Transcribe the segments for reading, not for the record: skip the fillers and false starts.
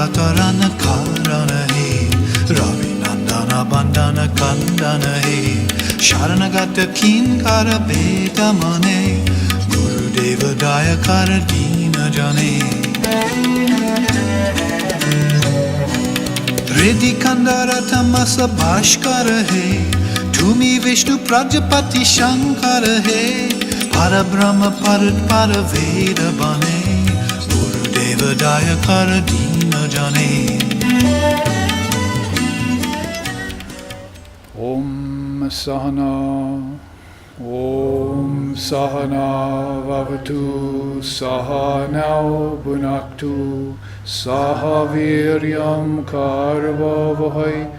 Avatarana Karana He Ravi Nandana Bandana Kandana He Sharanagata Kinkara Beta Mane Guru Deva Dayakara Dina Jane Riddhi Kandara Tamasa Bhashkara He Tumi Vishnu Prajapati Shankara He Para Brahma Parat Para Veda Bane Guru Deva Dayakara Dina Jane Om Sahana Om Sahana Vavatu Sahanao Bhunaktu Sahaviryam Karvavahai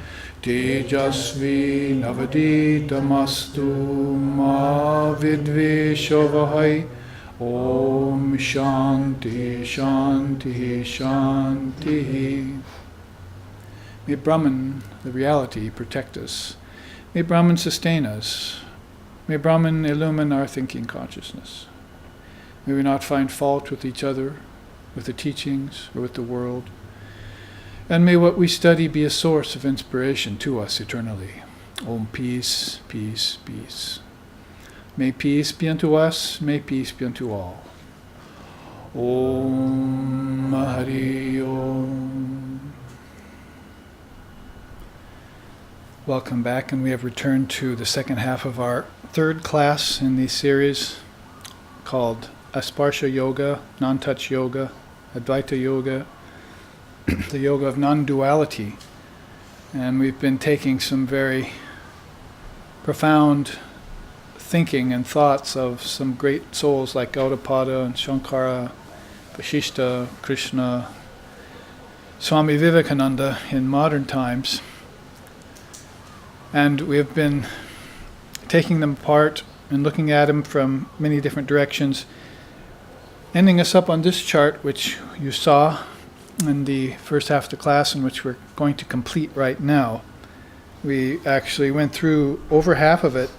Tejasvi Navaditamastu Ma Vidveshavahai Om Shanti Shanti Shanti. May Brahman, the reality, protect us. May Brahman sustain us. May Brahman illumine our thinking consciousness. May we not find fault with each other, with the teachings, or with the world. And may what we study be a source of inspiration to us eternally. Om, peace, peace, peace. May peace be unto us, may peace be unto all. Om Hari Om. Welcome back, and we have returned to the second half of our third class in the series called Asparsha Yoga, Non-Touch Yoga, Advaita Yoga, the yoga of non-duality. And we've been taking some very profound thinking and thoughts of some great souls like Gaudapada and Shankara, Vasishta, Krishna, Swami Vivekananda in modern times. And we have been taking them apart and looking at them from many different directions, ending us up on this chart, which you saw in the first half of the class, and which we're going to complete right now. We actually went through over half of it,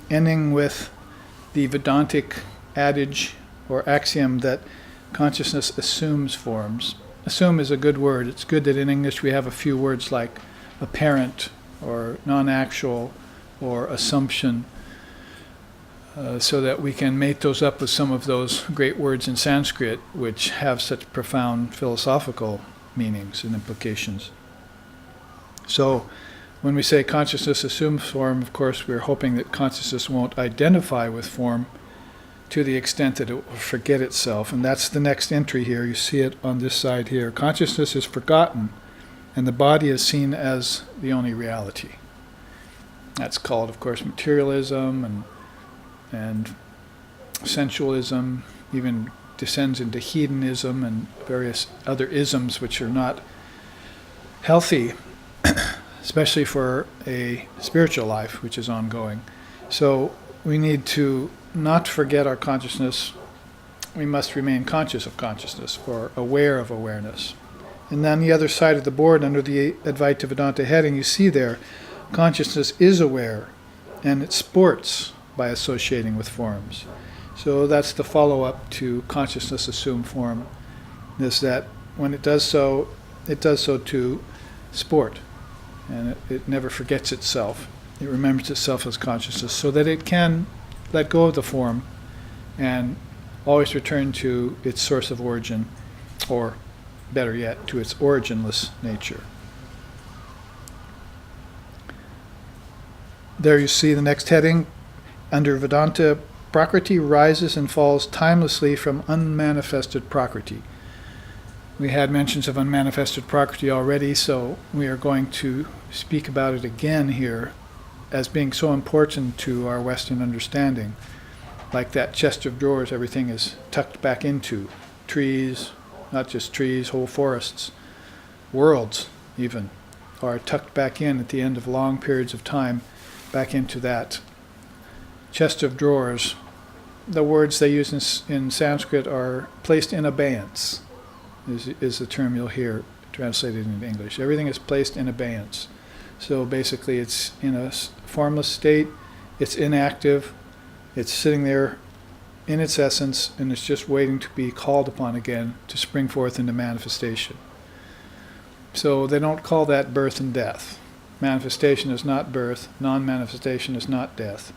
ending with the Vedantic adage or axiom that consciousness assumes forms. Assume is a good word. It's good that in English we have a few words like apparent or non-actual or assumption, so that we can mate those up with some of those great words in Sanskrit which have such profound philosophical meanings and implications. So when we say consciousness assumes form, of course we're hoping that consciousness won't identify with form to the extent that it will forget itself. And that's the next entry here. You see it on this side here. Consciousness is forgotten, and the body is seen as the only reality. That's called, of course, materialism and sensualism, even descends into hedonism and various other isms which are not healthy, especially for a spiritual life which is ongoing. So we need to not forget our consciousness. We must remain conscious of consciousness, or aware of awareness. And on the other side of the board, under the Advaita Vedanta heading, you see there, consciousness is aware, and it sports by associating with forms. So that's the follow-up to consciousness assume form, is that when it does so to sport, and it never forgets itself. It remembers itself as consciousness, so that it can let go of the form and always return to its source of origin, or better yet, to its originless nature. There you see the next heading. Under Vedanta, Prakriti rises and falls timelessly from unmanifested Prakriti. We had mentions of unmanifested Prakriti already, so we are going to speak about it again here as being so important to our Western understanding. Like that chest of drawers, everything is tucked back into. Trees, not just trees, whole forests, worlds even, are tucked back in at the end of long periods of time, back into that chest of drawers. The words they use in Sanskrit are placed in abeyance, is the term you'll hear translated into English. Everything is placed in abeyance. So basically it's in a formless state, it's inactive, it's sitting there in its essence, and it's just waiting to be called upon again to spring forth into manifestation. So they don't call that birth and death. Manifestation is not birth, non-manifestation is not death.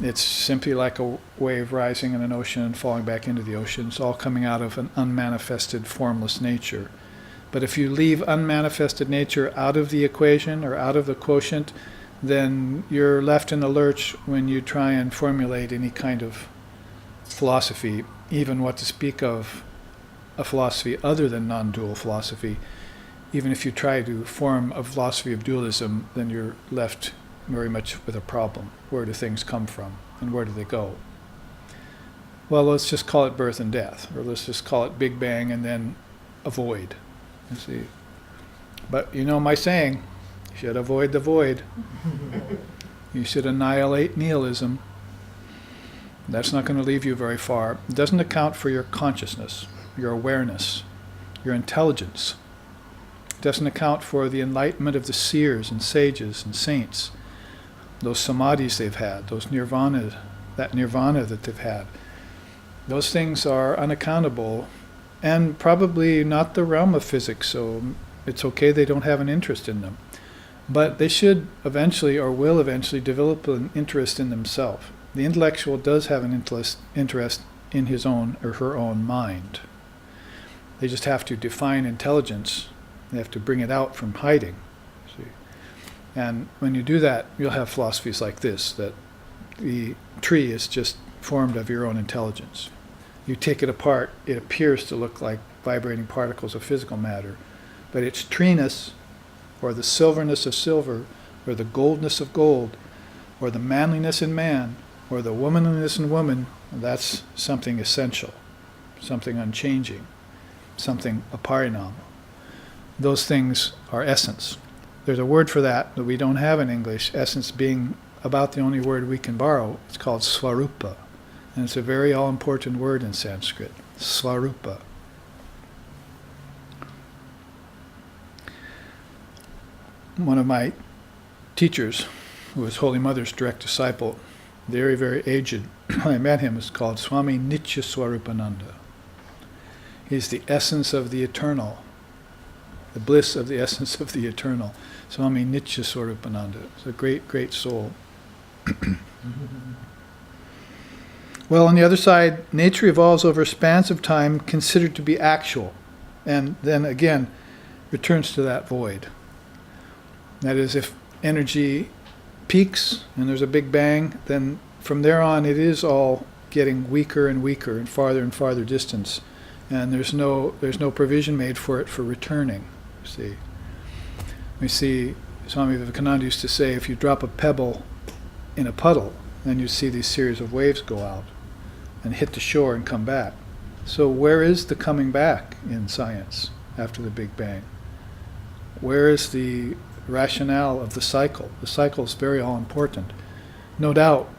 It's simply like a wave rising in an ocean and falling back into the ocean. It's all coming out of an unmanifested, formless nature. But if you leave unmanifested nature out of the equation or out of the quotient, then you're left in the lurch when you try and formulate any kind of philosophy, even what to speak of a philosophy other than non-dual philosophy. Even if you try to form a philosophy of dualism, then you're left very much with a problem. Where do things come from, and where do they go? Well, let's just call it birth and death, or let's just call it Big Bang and then a void. You see. But you know my saying, you should avoid the void. You should annihilate nihilism. That's not going to leave you very far. It doesn't account for your consciousness, your awareness, your intelligence. It doesn't account for the enlightenment of the seers and sages and saints, those samadhis they've had, those nirvana, that nirvana that they've had. Those things are unaccountable and probably not the realm of physics, so it's okay they don't have an interest in them. But they should eventually, or will eventually, develop an interest in themselves. The intellectual does have an interest in his own or her own mind. They just have to define intelligence. They have to bring it out from hiding. See? And when you do that, you'll have philosophies like this, that the tree is just formed of your own intelligence. You take it apart, it appears to look like vibrating particles of physical matter, but its treeness, or the silverness of silver, or the goldness of gold, or the manliness in man, or the womanliness in woman, that's something essential, something unchanging, something aparinama. Those things are essence. There's a word for that we don't have in English, essence being about the only word we can borrow. It's called svarupa. And it's a very all-important word in Sanskrit, svarupa. One of my teachers, who was Holy Mother's direct disciple, very, very aged, when I met him, was called Swami Nitya Swarupananda. He's the essence of the eternal, the bliss of the essence of the eternal. Swami Nitya Swarupananda. It's a great, great soul. Well, on the other side, nature evolves over spans of time considered to be actual, and then again returns to that void. That is, if energy peaks and there's a big bang, then from there on it is all getting weaker and weaker and farther distance, and there's no provision made for it for returning. See, we see Swami Vivekananda used to say, if you drop a pebble in a puddle, then you see these series of waves go out and hit the shore and come back. So where is the coming back in science after the Big Bang? Where is the rationale of the cycle? The cycle is very all important. No doubt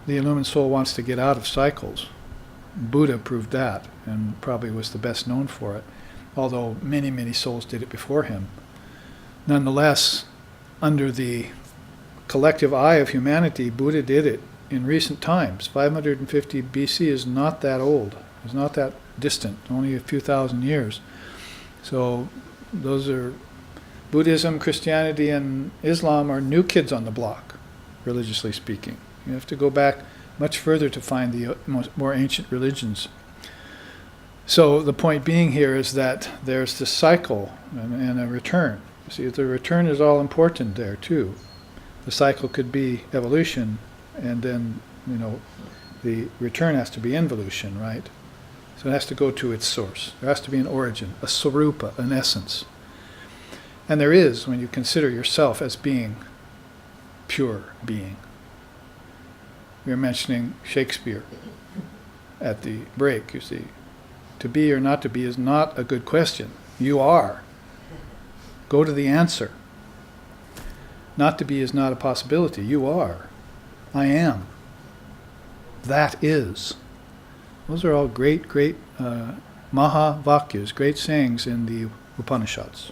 the illumined soul wants to get out of cycles. Buddha proved that and probably was the best known for it, although many, many souls did it before him. Nonetheless, under the collective eye of humanity, Buddha did it in recent times. 550 BC is not that old. It's not that distant, only a few thousand years. So those are Buddhism, Christianity, and Islam are new kids on the block, religiously speaking. You have to go back much further to find the more ancient religions. So the point being here is that there's this cycle and a return. See, the return is all important there too. The cycle could be evolution, and then, the return has to be involution, right? So it has to go to its source. There has to be an origin, a swarupa, an essence. And there is, when you consider yourself as being pure being. We were mentioning Shakespeare at the break, you see. To be or not to be is not a good question. You are. Go to the answer. Not to be is not a possibility. You are. I am. That is. Those are all great, great maha vakyas, great sayings in the Upanishads.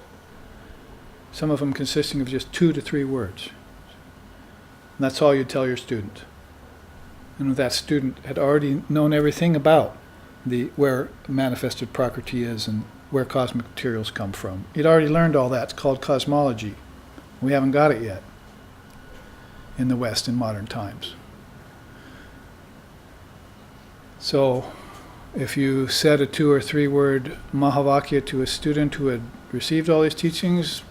Some of them consisting of just 2 to 3 words. And that's all you tell your student. And if that student had already known everything about where manifested Prakriti is and where cosmic materials come from. He'd already learned all that. It's called cosmology. We haven't got it yet in the West in modern times. So if you said a 2 or 3 word Mahavakya to a student who had received all these teachings,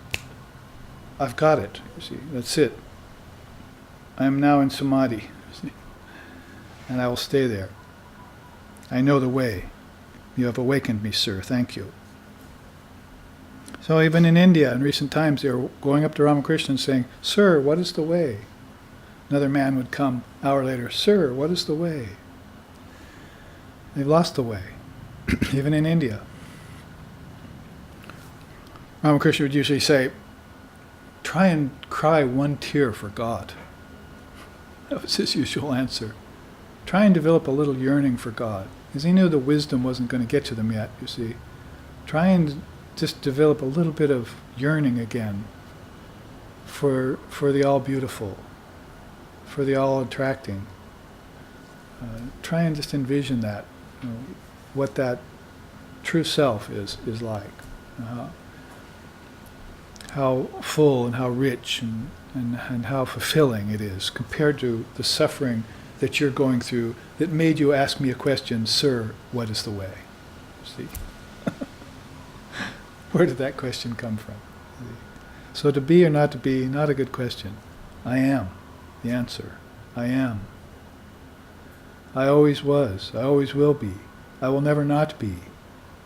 I've got it. You see, that's it. I am now in samadhi, see, and I will stay there. I know the way. You have awakened me, sir. Thank you. So even in India, in recent times, they were going up to Ramakrishna and saying, "Sir, what is the way?" Another man would come an hour later, "Sir, what is the way?" They've lost the way, even in India. Ramakrishna would usually say, "Try and cry 1 tear for God." That was his usual answer. Try and develop a little yearning for God. Because he knew the wisdom wasn't going to get to them yet, you see. Try and just develop a little bit of yearning again for the all-beautiful, for the all-attracting. Try and just envision that, you know, what that true self is like. How full and how rich and how fulfilling it is compared to the suffering that you're going through that made you ask me a question, "Sir, what is the way?" See? Where did that question come from? So to be or not to be, not a good question. I am the answer. I am. I always was. I always will be. I will never not be.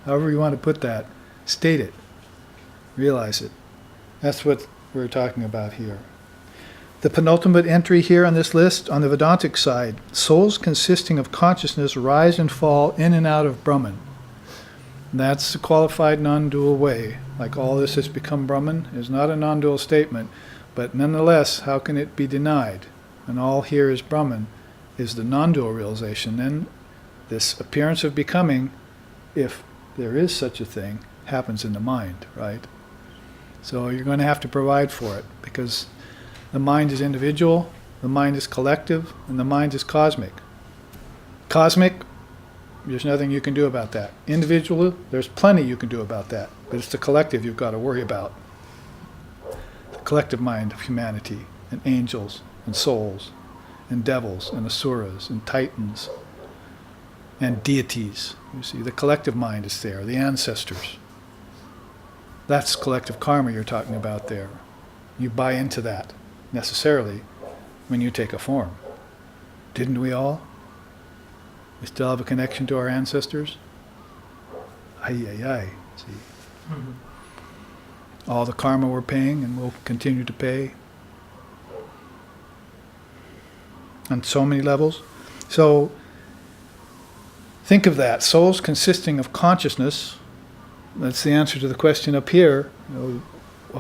However you want to put that, state it. Realize it. That's what we're talking about here. The penultimate entry here on this list, on the Vedantic side, souls consisting of consciousness rise and fall in and out of Brahman. That's the qualified non-dual way. Like all this has become Brahman is not a non-dual statement, but nonetheless, how can it be denied? And all here is Brahman, is the non-dual realization. Then this appearance of becoming, if there is such a thing, happens in the mind, right? So you're going to have to provide for it, because the mind is individual, the mind is collective, and the mind is cosmic. Cosmic, there's nothing you can do about that. Individual, there's plenty you can do about that, but it's the collective you've got to worry about. The collective mind of humanity, and angels, and souls, and devils, and asuras, and titans, and deities. You see, the collective mind is there, the ancestors. That's collective karma you're talking about there. You buy into that, necessarily, when you take a form. Didn't we all? We still have a connection to our ancestors? Ay, ay, ay. See? Mm-hmm. All the karma we're paying and will continue to pay. On so many levels. So, think of that. Souls consisting of consciousness. That's the answer to the question up here. You know,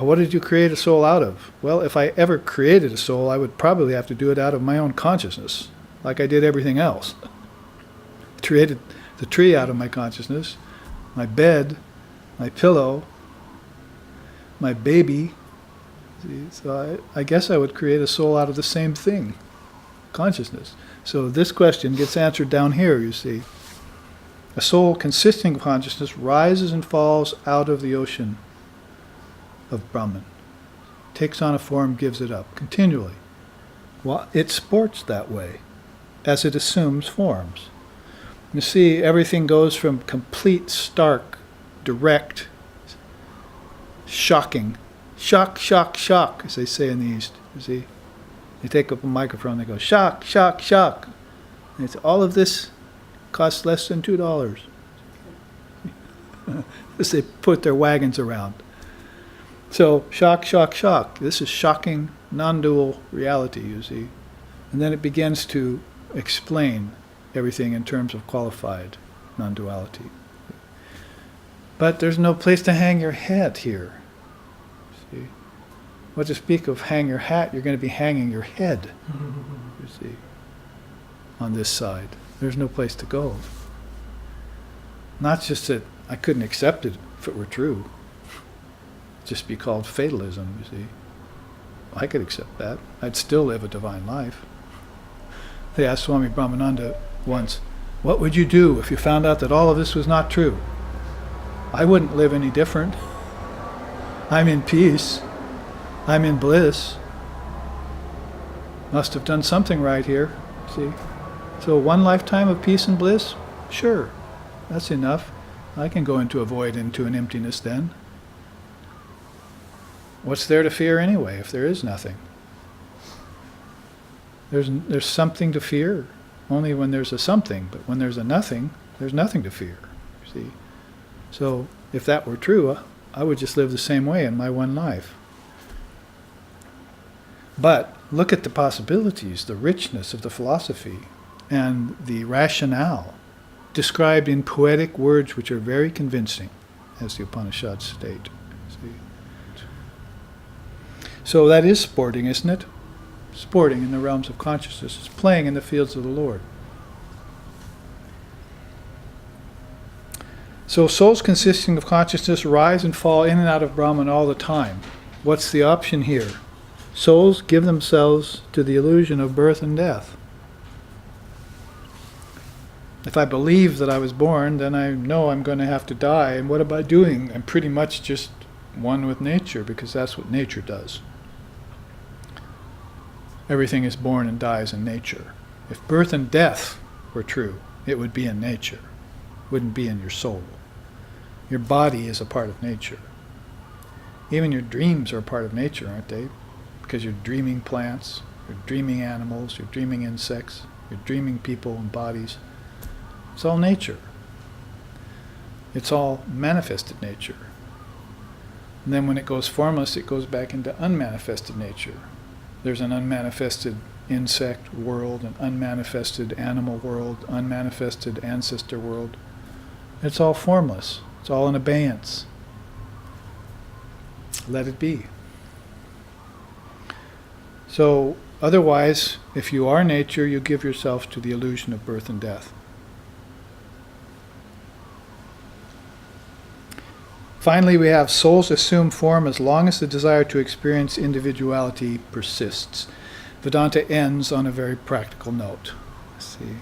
what did you create a soul out of? Well, if I ever created a soul, I would probably have to do it out of my own consciousness, like I did everything else. Created the tree out of my consciousness, my bed, my pillow, my baby. See, so I guess I would create a soul out of the same thing, consciousness. So this question gets answered down here, you see. A soul consisting of consciousness rises and falls out of the ocean of Brahman. Takes on a form, gives it up, continually. Well, it sports that way, as it assumes forms. You see, everything goes from complete, stark, direct, shocking, shock, shock, shock, as they say in the East. You see, they take up a microphone, they go, shock, shock, shock. And it's all of this costs less than $2. As they put their wagons around. So, shock, shock, shock. This is shocking, non-dual reality, you see. And then it begins to explain everything in terms of qualified non-duality. But there's no place to hang your hat here. See? What to speak of hang your hat, you're going to be hanging your head, you see, on this side. There's no place to go. Not just that I couldn't accept it if it were true. It'd just be called fatalism, you see. I could accept that. I'd still live a divine life. They asked Swami Brahmananda once, what would you do if you found out that all of this was not true? I wouldn't live any different. I'm in peace. I'm in bliss. Must have done something right here, see? So one lifetime of peace and bliss? Sure, that's enough. I can go into a void, into an emptiness then. What's there to fear anyway, if there is nothing? There's something to fear only when there's a something, but when there's a nothing, there's nothing to fear, see? So if that were true, I would just live the same way in my one life. But look at the possibilities, the richness of the philosophy, and the rationale described in poetic words which are very convincing, as the Upanishads state. See? So that is sporting, isn't it? Sporting in the realms of consciousness. It's playing in the fields of the Lord. So souls consisting of consciousness rise and fall in and out of Brahman all the time. What's the option here? Souls give themselves to the illusion of birth and death. If I believe that I was born, then I know I'm going to have to die. And what am I doing? I'm pretty much just one with nature, because that's what nature does. Everything is born and dies in nature. If birth and death were true, it would be in nature. It wouldn't be in your soul. Your body is a part of nature. Even your dreams are a part of nature, aren't they? Because you're dreaming plants, you're dreaming animals, you're dreaming insects, you're dreaming people and bodies. It's all nature. It's all manifested nature. And then when it goes formless, it goes back into unmanifested nature. There's an unmanifested insect world, an unmanifested animal world, unmanifested ancestor world. It's all formless. It's all in abeyance. Let it be. So, otherwise, if you are nature, you give yourself to the illusion of birth and death. Finally, we have souls assume form as long as the desire to experience individuality persists. Vedanta ends on a very practical note. See,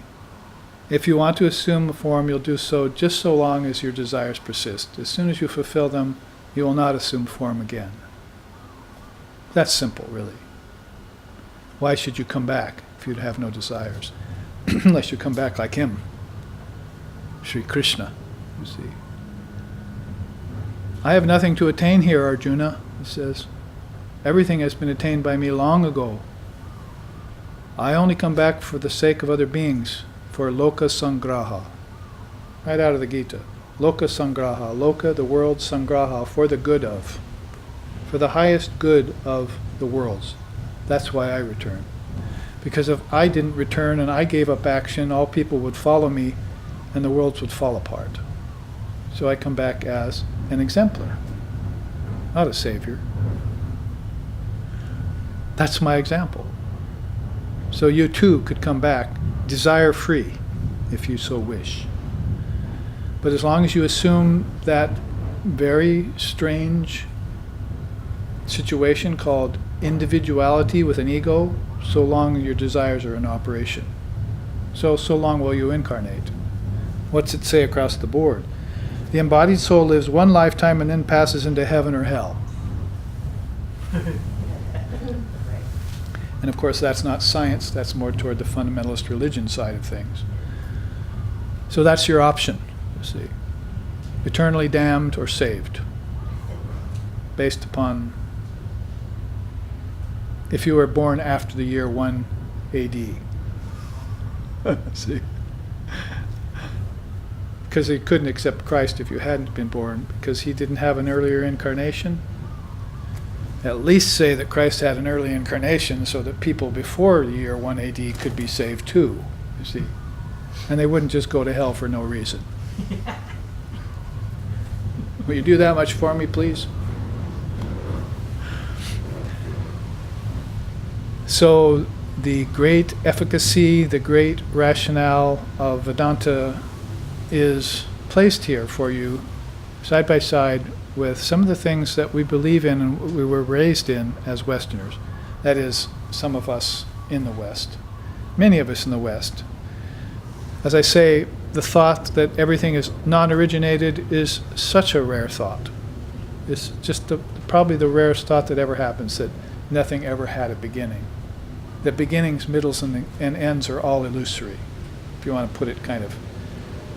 if you want to assume a form, you'll do so just so long as your desires persist. As soon as you fulfill them, you will not assume form again. That's simple, really. Why should you come back if you'd have no desires? Unless you come back like him, Sri Krishna, you see. I have nothing to attain here, Arjuna, he says. Everything has been attained by me long ago. I only come back for the sake of other beings, for loka sangraha. Right out of the Gita. Loka sangraha. Loka, the world, sangraha, for the good of. For the highest good of the worlds. That's why I return. Because if I didn't return and I gave up action, all people would follow me and the worlds would fall apart. So I come back as an exemplar, not a savior. That's my example. So you too could come back desire-free, if you so wish. But as long as you assume that very strange situation called individuality with an ego, so long your desires are in operation. So long will you incarnate. What's it say across the board? The embodied soul lives one lifetime and then passes into heaven or hell. And of course that's not science, that's more toward the fundamentalist religion side of things. So that's your option, you see. Eternally damned or saved. Based upon if you were born after the year 1 AD. See? Because he couldn't accept Christ if you hadn't been born, because he didn't have an earlier incarnation. At least say that Christ had an early incarnation so that people before the year 1 AD could be saved too, you see. And they wouldn't just go to hell for no reason. Will you do that much for me, please? So the great efficacy, the great rationale of Vedanta is placed here for you side by side with some of the things that we believe in and we were raised in as Westerners. That is, some of us in the West. Many of us in the West. As I say, the thought that everything is non-originated is such a rare thought. It's just probably the rarest thought that ever happens, that nothing ever had a beginning. That beginnings, middles, and ends are all illusory, if you want to put it kind of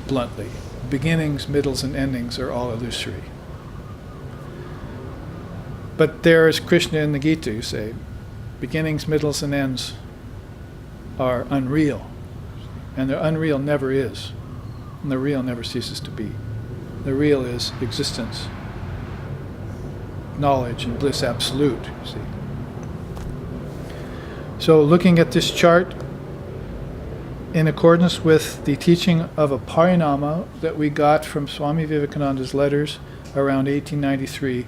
bluntly. Beginnings, middles, and endings are all illusory. But there is Krishna in the Gita, you say, beginnings, middles, and ends are unreal. And the unreal never is. And the real never ceases to be. The real is existence, knowledge, and bliss absolute, you see. So looking at this chart, in accordance with the teaching of a parinama that we got from Swami Vivekananda's letters around 1893,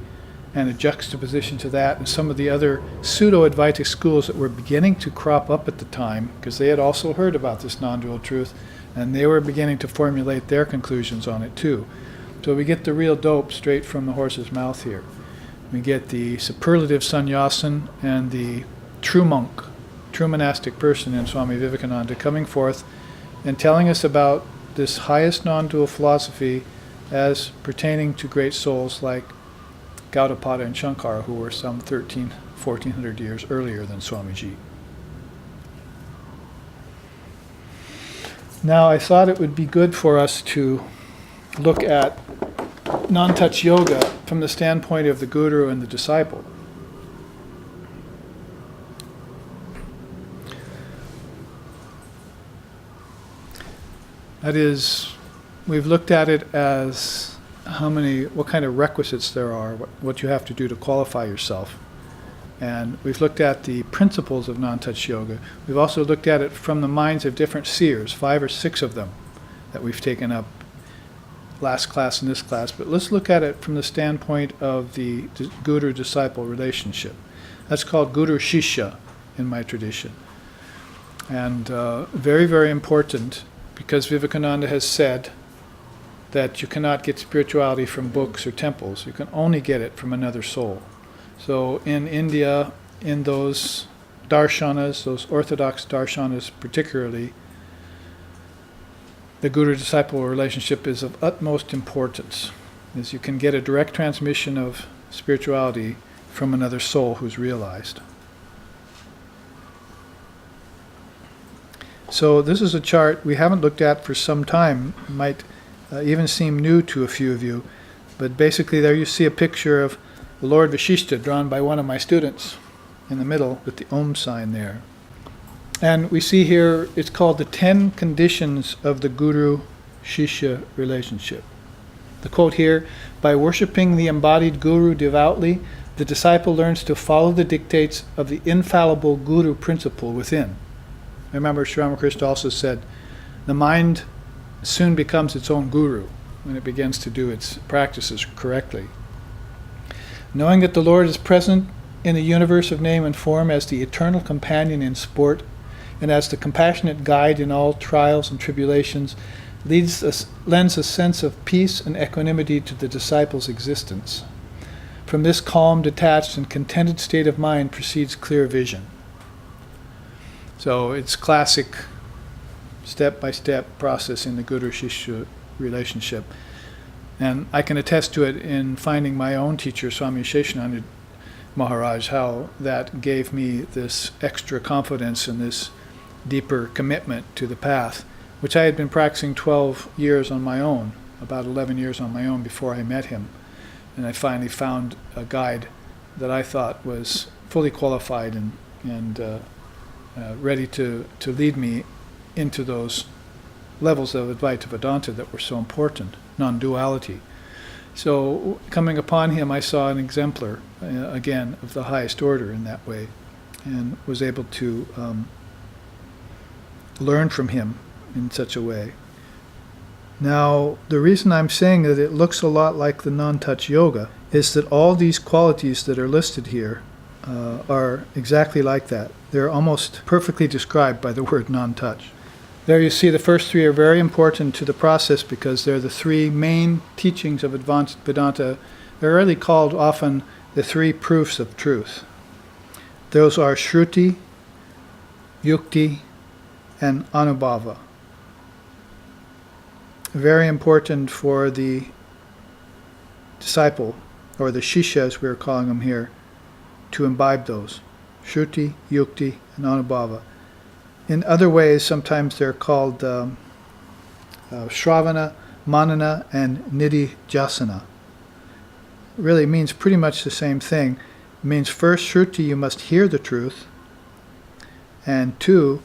and a juxtaposition to that and some of the other pseudo-Advaitic schools that were beginning to crop up at the time, because they had also heard about this non-dual truth, and they were beginning to formulate their conclusions on it too. So we get the real dope straight from the horse's mouth here. We get the superlative sannyasin and the true monk, true monastic person in Swami Vivekananda coming forth and telling us about this highest non-dual philosophy as pertaining to great souls like Gaudapada and Shankara, who were some 1400 years earlier than Swamiji. Now, I thought it would be good for us to look at non-touch yoga from the standpoint of the guru and the disciple. That is, we've looked at it as what kind of requisites there are, what you have to do to qualify yourself. And we've looked at the principles of non-touch yoga. We've also looked at it from the minds of different seers, 5 or 6 of them that we've taken up last class and this class. But let's look at it from the standpoint of the guru-disciple relationship. That's called guru-shishya in my tradition. And very, very important, because Vivekananda has said that you cannot get spirituality from books or temples. You can only get it from another soul. So in India, in those darshanas, those orthodox darshanas particularly, the guru-disciple relationship is of utmost importance, as you can get a direct transmission of spirituality from another soul who's realized. So this is a chart we haven't looked at for some time. It might even seem new to a few of you, but basically there you see a picture of the Lord Vashishta drawn by one of my students in the middle with the Om sign there. And we see here, it's called the 10 conditions of the Guru-Shishya relationship. The quote here, by worshipping the embodied Guru devoutly, the disciple learns to follow the dictates of the infallible Guru principle within. Remember, Sri Ramakrishna also said, the mind soon becomes its own guru when it begins to do its practices correctly. Knowing that the Lord is present in the universe of name and form as the eternal companion in sport and as the compassionate guide in all trials and tribulations, lends a sense of peace and equanimity to the disciple's existence. From this calm, detached, and contented state of mind proceeds clear vision. So it's classic step-by-step process in the Guru-Shishya relationship. And I can attest to it in finding my own teacher, Swami Sheshananda Maharaj, how that gave me this extra confidence and this deeper commitment to the path, which I had been practicing 12 years on my own, about 11 years on my own before I met him. And I finally found a guide that I thought was fully qualified and ready to lead me into those levels of Advaita Vedanta that were so important, non-duality. So coming upon him, I saw an exemplar, again, of the highest order in that way, and was able to learn from him in such a way. Now, the reason I'm saying that it looks a lot like the non-touch yoga is that all these qualities that are listed here are exactly like that. They're almost perfectly described by the word non-touch. There you see the first 3 are very important to the process because they're the 3 main teachings of Advanced Vedanta. They're really called often the 3 proofs of truth. Those are Shruti, Yukti, and Anubhava. very important for the disciple, or the shishya as we're calling them here, to imbibe those. Shruti, Yukti, and Anubhava. In other ways, sometimes they're called Shravana, Manana, and Nididhyasana. Really means pretty much the same thing. It means first, Shruti, you must hear the truth, and two,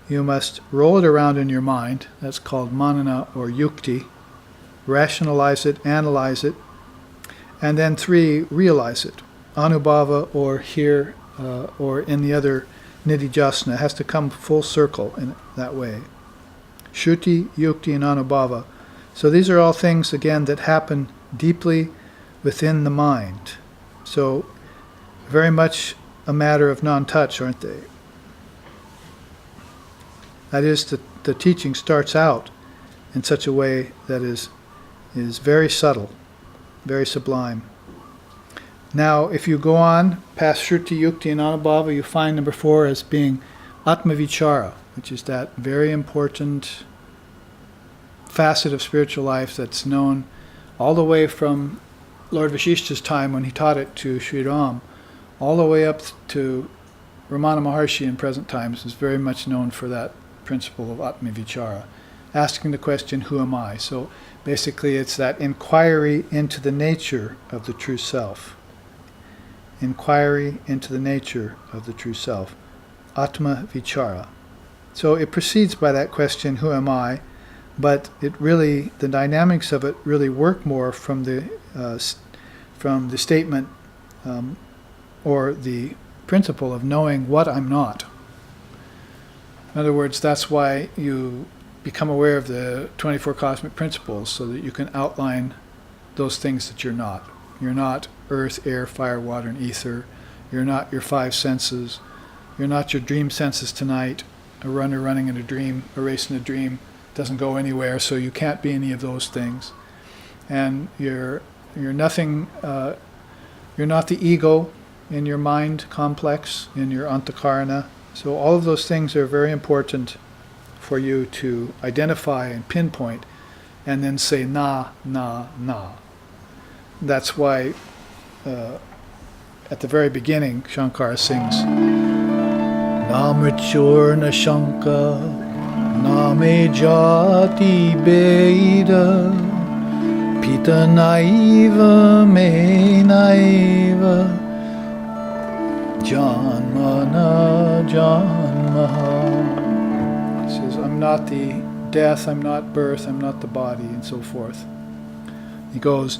you must roll it around in your mind. That's called Manana or Yukti. Rationalize it, analyze it, and then three, realize it. Anubhava, or hear, or in the other Nididhyasana, has to come full circle in that way. Shruti, Yukti, and Anubhava. So these are all things, again, that happen deeply within the mind. So very much a matter of non-touch, aren't they? That is, the teaching starts out in such a way that is very subtle, very sublime. Now, if you go on past Shruti, Yukti, and Anubhava, you find number 4 as being Atma-vichara, which is that very important facet of spiritual life that's known all the way from Lord Vashishta's time when he taught it to Sri Ram, all the way up to Ramana Maharshi in present times, is very much known for that principle of Atma-vichara, asking the question, who am I? So basically it's that inquiry into the nature of the true self. Inquiry into the nature of the true self. Atma-vichara. So it proceeds by that question, who am I? But it really, the dynamics of it really work more from the statement or the principle of knowing what I'm not. In other words, that's why you become aware of the 24 cosmic principles, so that you can outline those things that you're not. You're not earth, air, fire, water, and ether. You're not your 5 senses. You're not your dream senses tonight. A runner running in a dream, a race in a dream, doesn't go anywhere, so you can't be any of those things. And you're nothing. You're not the ego in your mind complex, in your antakarana. So all of those things are very important for you to identify and pinpoint, and then say na, na, na. That's why at the very beginning Shankara sings Na mrityur na shanka, na me jati beda, pita naiva me naiva, janma na janma. He says, I'm not the death, I'm not birth, I'm not the body, and so forth. He goes,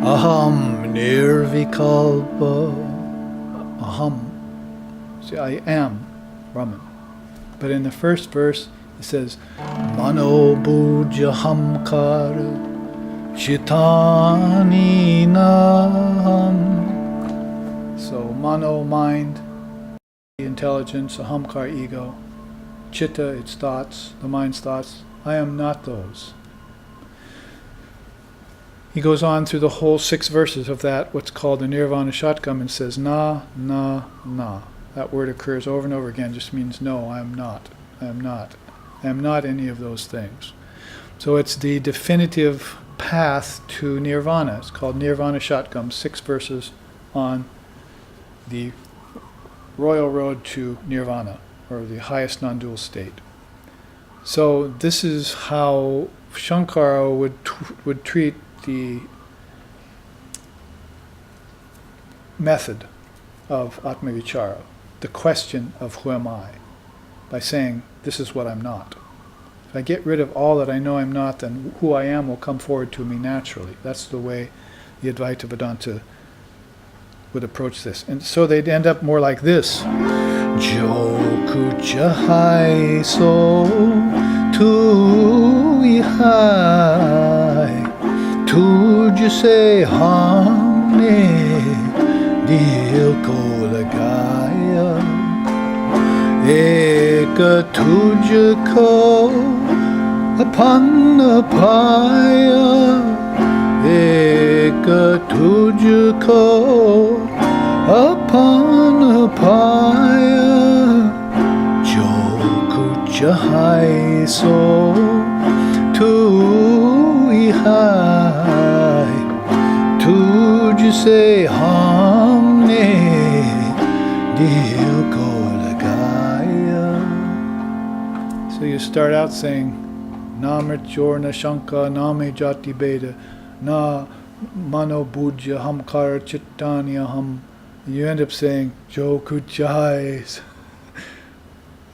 Aham nirvikalpa, aham. See, I am Brahman. But in the first verse, it says, Mano bujahamkara, shitani naham. So, mano, mind, intelligence, ahamkar, ego, chitta, its thoughts, the mind's thoughts. I am not those. He goes on through the whole 6 verses of that, what's called the Nirvana Shatkam, and says, na, na, na. That word occurs over and over again, just means no, I am not. I am not. I am not any of those things. So it's the definitive path to Nirvana. It's called Nirvana Shatkam, 6 verses on the royal road to Nirvana, or the highest non-dual state. So this is how Shankara would treat the method of Atma-vichara, the question of who am I, by saying, this is what I'm not. If I get rid of all that I know I'm not, then who I am will come forward to me naturally. That's the way the Advaita Vedanta would approach this. And so they'd end up more like this. Jo kuchahai so tu ihai tujse hamne dil ko lagaya ek tujhko apan apaya ek tujhko apan apaya jo kuchahai so tu hai, tujhse humne dil ko lagaya. So you start out saying, Namrit Jorna Shanka Name Jati Beda Na Mano Bujya Hamkar Chittanya Ham. You end up saying, Jo Kuchais.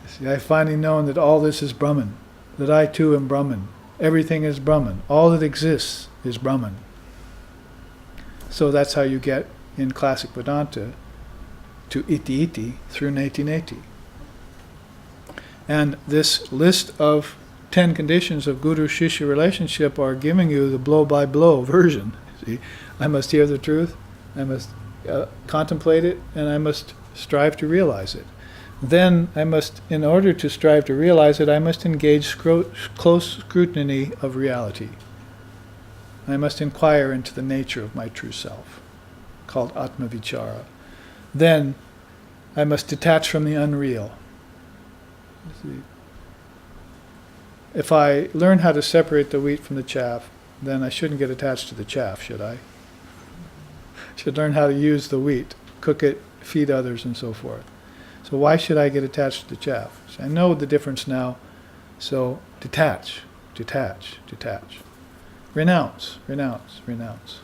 See, I finally known that all this is Brahman, that I too am Brahman. Everything is Brahman. All that exists is Brahman. So that's how you get in classic Vedanta to iti iti through neti neti. And this list of 10 conditions of guru-shishya relationship are giving you the blow-by-blow version. See, I must hear the truth, I must contemplate it, and I must strive to realize it. Then I must, in order to strive to realize it, I must engage close scrutiny of reality. I must inquire into the nature of my true self, called Atma Vichara. Then I must detach from the unreal. See, if I learn how to separate the wheat from the chaff, then I shouldn't get attached to the chaff, should I? Should learn how to use the wheat, cook it, feed others, and so forth. So why should I get attached to the chaff? So I know the difference now, so detach, detach, detach. Renounce, renounce, renounce.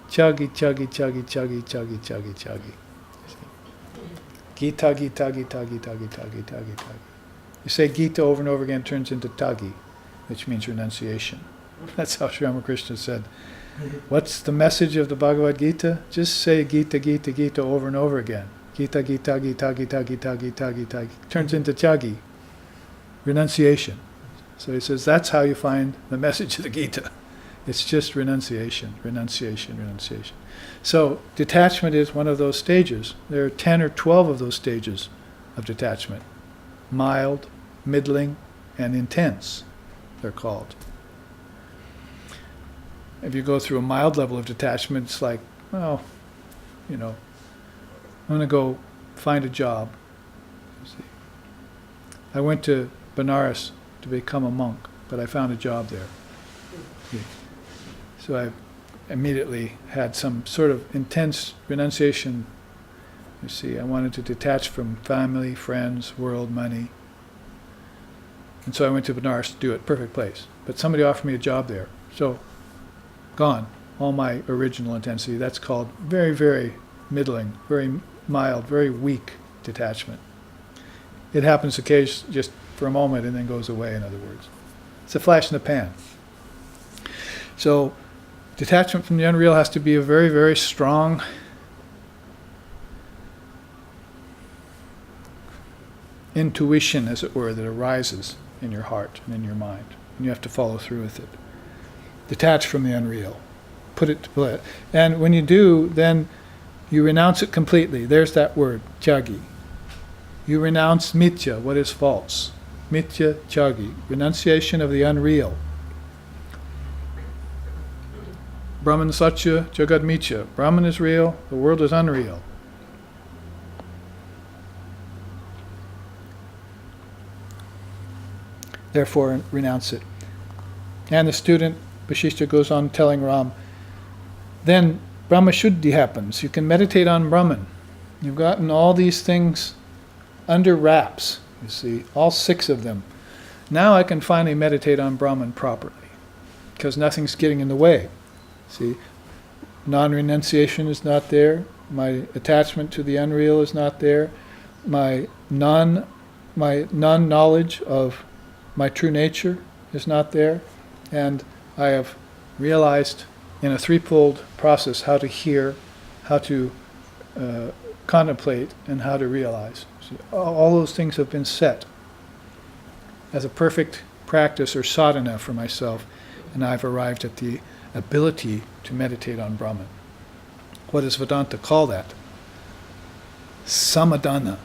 Chuggy, chuggy, chuggy, chuggy, chuggy, chuggy, chuggy. Gita, Gita, Gita, Gita, Gita, Gita, Gita. You say Gita over and over again, it turns into Tagi, which means renunciation. That's how Sri Ramakrishna said, what's the message of the Bhagavad Gita? Just say Gita, Gita, Gita over and over again. Gita, Gita, Gita, Gita, Gita, Gita, Gita. Turns into Tyagi, renunciation. So he says that's how you find the message of the Gita. It's just renunciation, renunciation, renunciation. So detachment is one of those stages. There are 10 or 12 of those stages of detachment. Mild, middling, and intense, they're called. If you go through a mild level of detachment, it's like, well, you know, I'm going to go find a job. See. I went to Benares to become a monk, but I found a job there. See. So I immediately had some sort of intense renunciation. You see, I wanted to detach from family, friends, world, money. And so I went to Benares to do it, perfect place. But somebody offered me a job there. So, gone, all my original intensity. That's called very, very middling, very mild, very weak detachment. It happens occasionally, just for a moment, and then goes away, in other words. It's a flash in the pan. So, detachment from the unreal has to be a very, very strong intuition, as it were, that arises in your heart and in your mind. And you have to follow through with it. Detach from the unreal. Put it to play. And when you do, then you renounce it completely. There's that word, tyagi. You renounce mithya, what is false. Mithya, tyagi. Renunciation of the unreal. Brahman satya, jagat mithya. Brahman is real, the world is unreal. Therefore, renounce it. And the student, Vasishtha, goes on telling Ram, then Brahma Shuddhi happens. You can meditate on Brahman. You've gotten all these things under wraps, you see, all 6 of them. Now I can finally meditate on Brahman properly, because nothing's getting in the way. See, non-renunciation is not there. My attachment to the unreal is not there. My non-knowledge of my true nature is not there. And I have realized in a threefold process how to hear, how to contemplate, and how to realize. See, all those things have been set as a perfect practice or sadhana for myself, and I've arrived at the ability to meditate on Brahman. What does Vedanta call that? Samadhana.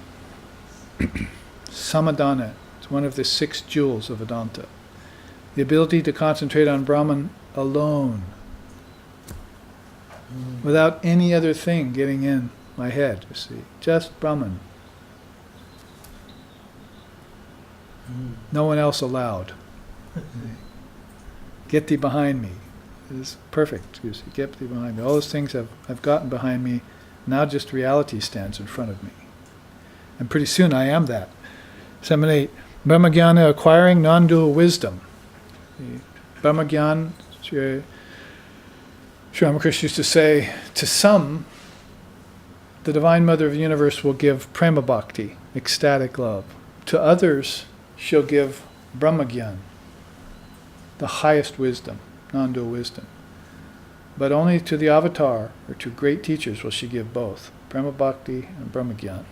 Samadhana. It's one of the 6 jewels of Vedanta. The ability to concentrate on Brahman alone, without any other thing getting in my head, you see. Just Brahman. No one else allowed. Get thee behind me. It is perfect. You see, get thee behind me. All those things I've gotten behind me. Now just reality stands in front of me. And pretty soon I am that. 7-8. Brahmajnana, acquiring non-dual wisdom. Brahmajnana, Sri Ramakrishna used to say, to some, the Divine Mother of the Universe will give prema bhakti, ecstatic love. To others, she'll give Brahmajnana, the highest wisdom, non-dual wisdom. But only to the avatar, or to great teachers, will she give both, prema bhakti and Brahmajnana.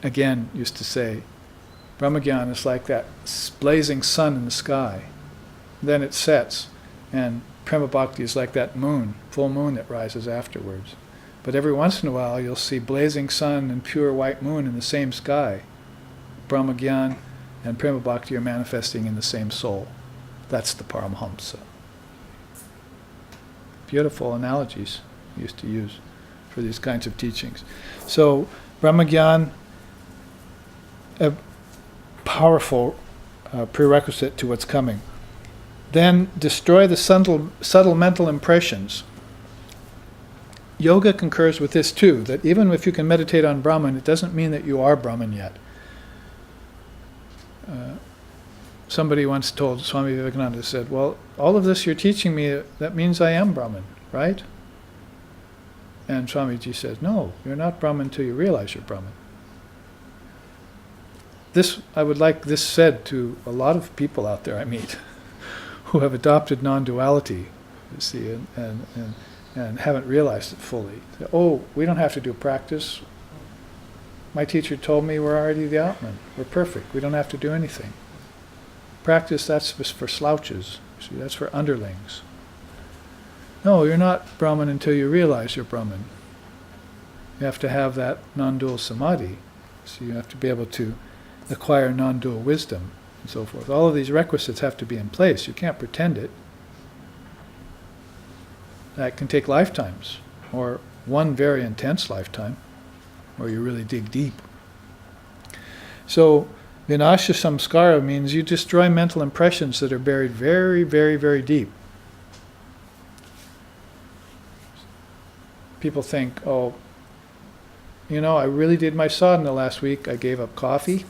Again, used to say, Brahmajnana is like that blazing sun in the sky. Then it sets, and prema bhakti is like that moon, full moon that rises afterwards. But every once in a while you'll see blazing sun and pure white moon in the same sky. Brahmajnana and prema bhakti are manifesting in the same soul. That's the Paramahamsa. Beautiful analogies we used to use for these kinds of teachings. So Brahmajnana, a powerful prerequisite to what's coming. Then destroy the subtle mental impressions. Yoga concurs with this too, that even if you can meditate on Brahman, it doesn't mean that you are Brahman yet. Somebody once told Swami Vivekananda, said, well, all of this you're teaching me, that means I am Brahman, right? And Swamiji says, no, you're not Brahman until you realize you're Brahman. This, I would like this said to a lot of people out there I meet who have adopted non-duality, you see, and haven't realized it fully. Oh, we don't have to do practice. My teacher told me we're already the Atman. We're perfect. We don't have to do anything. Practice, that's for slouches. See, that's for underlings. No, you're not Brahman until you realize you're Brahman. You have to have that non-dual samadhi. So you have to be able to acquire non-dual wisdom and so forth. All of these requisites have to be in place. You can't pretend it. That can take lifetimes, or one very intense lifetime, where you really dig deep. So, vinasha samskara means you destroy mental impressions that are buried very, very, very deep. People think, oh, you know, I really did my sadhana last week. I gave up coffee.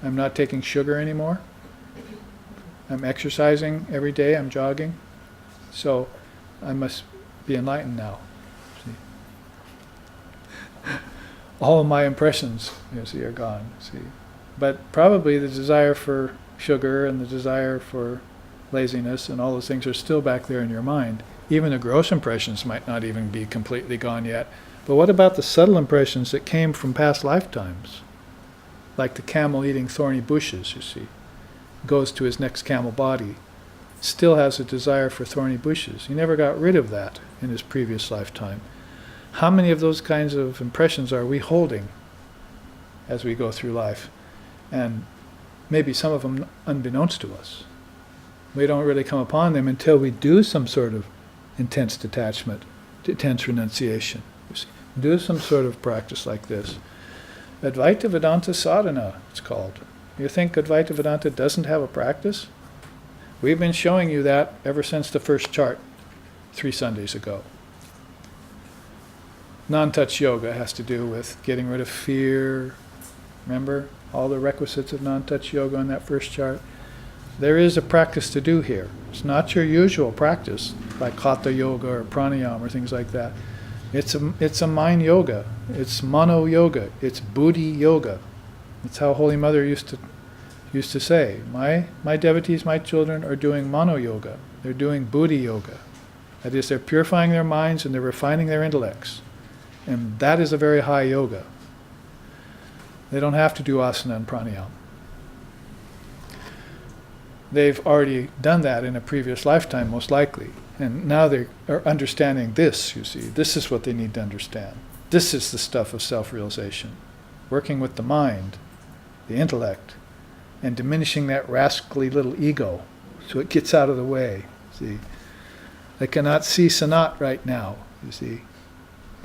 I'm not taking sugar anymore. I'm exercising every day. I'm jogging. So I must be enlightened now. See? All of my impressions, you see, are gone. See, but probably the desire for sugar and the desire for laziness and all those things are still back there in your mind. Even the gross impressions might not even be completely gone yet. But what about the subtle impressions that came from past lifetimes? Like the camel eating thorny bushes, you see. Goes to his next camel body. Still has a desire for thorny bushes. He never got rid of that in his previous lifetime. How many of those kinds of impressions are we holding as we go through life? And maybe some of them unbeknownst to us. We don't really come upon them until we do some sort of intense detachment, intense renunciation. You see. Do some sort of practice like this. Advaita Vedanta sadhana, it's called. You think Advaita Vedanta doesn't have a practice? We've been showing you that ever since the first chart 3 Sundays ago. Non-touch yoga has to do with getting rid of fear. Remember all the requisites of non-touch yoga on that first chart? There is a practice to do here. It's not your usual practice, like Hatha yoga or pranayama or things like that. It's a mind yoga. It's mano yoga. It's buddhi yoga. That's how Holy Mother used to say, my devotees, my children are doing mano yoga. They're doing buddhi yoga. That is, they're purifying their minds and they're refining their intellects. And that is a very high yoga. They don't have to do asana and pranayama. They've already done that in a previous lifetime, most likely. And now they are understanding this, you see. This is what they need to understand. This is the stuff of self-realization. Working with the mind, the intellect, and diminishing that rascally little ego so it gets out of the way, see. I cannot see Sanat right now, you see.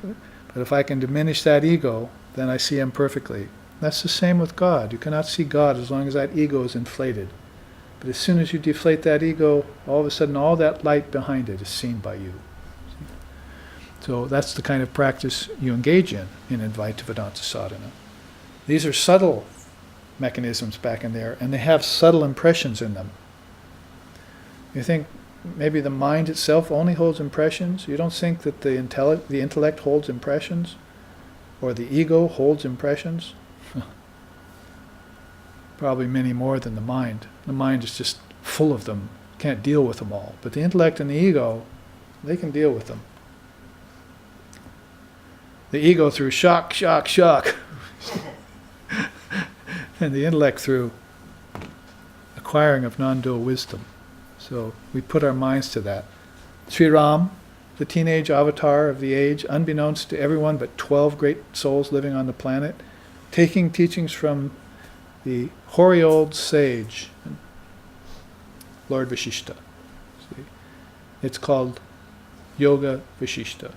But if I can diminish that ego, then I see him perfectly. That's the same with God. You cannot see God as long as that ego is inflated. But as soon as you deflate that ego, all of a sudden all that light behind it is seen by you. So that's the kind of practice you engage in Advaita Vedanta sadhana. These are subtle mechanisms back in there, and they have subtle impressions in them. You think maybe the mind itself only holds impressions? You don't think that the intellect holds impressions? Or the ego holds impressions? Probably many more than the mind. The mind is just full of them, can't deal with them all. But the intellect and the ego, they can deal with them. The ego through shock, shock, shock. And the intellect through acquiring of non-dual wisdom. So we put our minds to that. Sri Ram, the teenage avatar of the age, unbeknownst to everyone but 12 great souls living on the planet, taking teachings from the hoary old sage, Lord Vashishta. See? It's called Yoga Vashishta.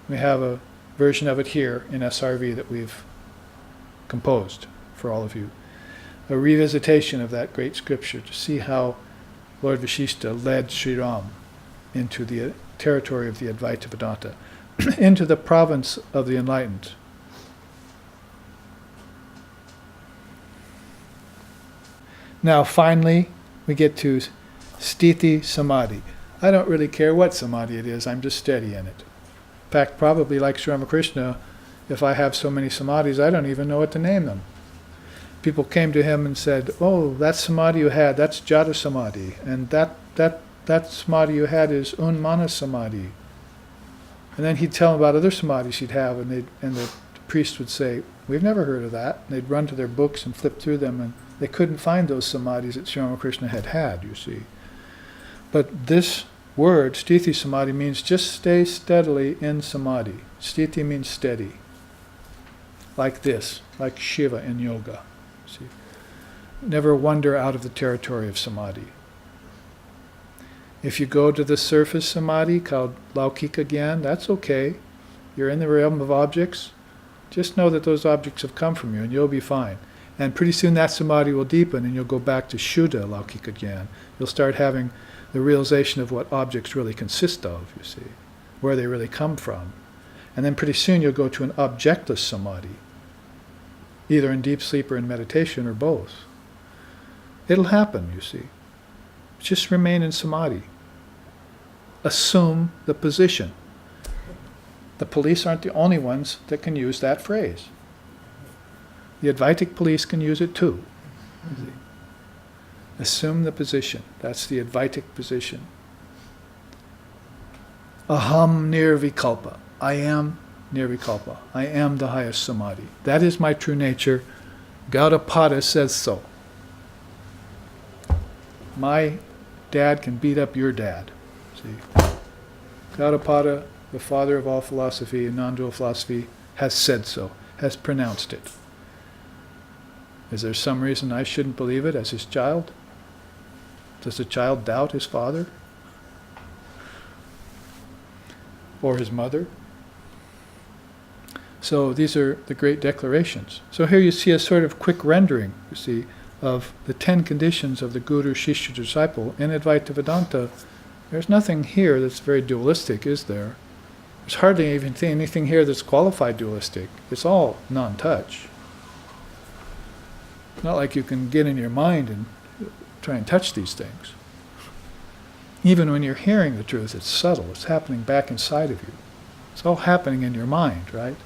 We have a version of it here in SRV that we've composed for all of you. A revisitation of that great scripture to see how Lord Vashishta led Sri Ram into the territory of the Advaita Vedanta, into the province of the enlightened. Now finally, we get to sthiti samadhi. I don't really care what samadhi it is, I'm just steady in it. In fact, probably like Sri Ramakrishna, if I have so many samadhis, I don't even know what to name them. People came to him and said, oh, that samadhi you had, that's jhana samadhi, and that samadhi you had is unmana samadhi. And then he'd tell them about other samadhis he'd have, and the priest would say, we've never heard of that. And they'd run to their books and flip through them, and they couldn't find those samadhis that Sri Ramakrishna had, you see. But this word, sthiti samadhi, means just stay steadily in samadhi. Sthiti means steady. Like this, like Shiva in yoga. See? Never wander out of the territory of samadhi. If you go to the surface samadhi, called laukika gyan, that's okay. You're in the realm of objects. Just know that those objects have come from you and you'll be fine. And pretty soon that samadhi will deepen and you'll go back to Shuddha laukika gyan. You'll start having the realization of what objects really consist of, you see, where they really come from. And then pretty soon you'll go to an objectless samadhi, either in deep sleep or in meditation or both. It'll happen, you see. Just remain in samadhi. Assume the position. The police aren't the only ones that can use that phrase. The Advaitic police can use it too. Assume the position. That's the Advaitic position. Aham nirvikalpa. I am nirvikalpa. I am the highest samadhi. That is my true nature. Gaudapada says so. My dad can beat up your dad. See? Gaudapada, the father of all philosophy and non-dual philosophy, has said so, has pronounced it. Is there some reason I shouldn't believe it as his child? Does the child doubt his father? Or his mother? So these are the great declarations. So here you see a sort of quick rendering, you see, of the 10 conditions of the Guru, Shishya, disciple. In Advaita Vedanta, there's nothing here that's very dualistic, is there? There's hardly even anything here that's qualified dualistic. It's all non-touch. Not like you can get in your mind and try and touch these things. Even when you're hearing the truth, it's subtle. It's happening back inside of you. It's all happening in your mind, right?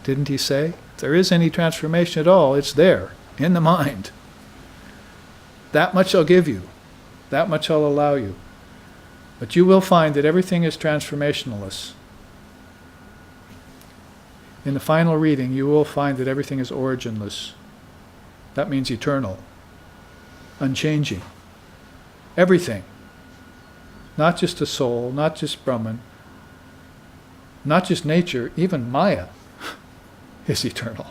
Didn't he say? If there is any transformation at all, it's there, in the mind. That much I'll give you. That much I'll allow you. But you will find that everything is transformationalist. In the final reading, you will find that everything is originless. That means eternal, unchanging. Everything. Not just the soul, not just Brahman, not just nature, even Maya is eternal.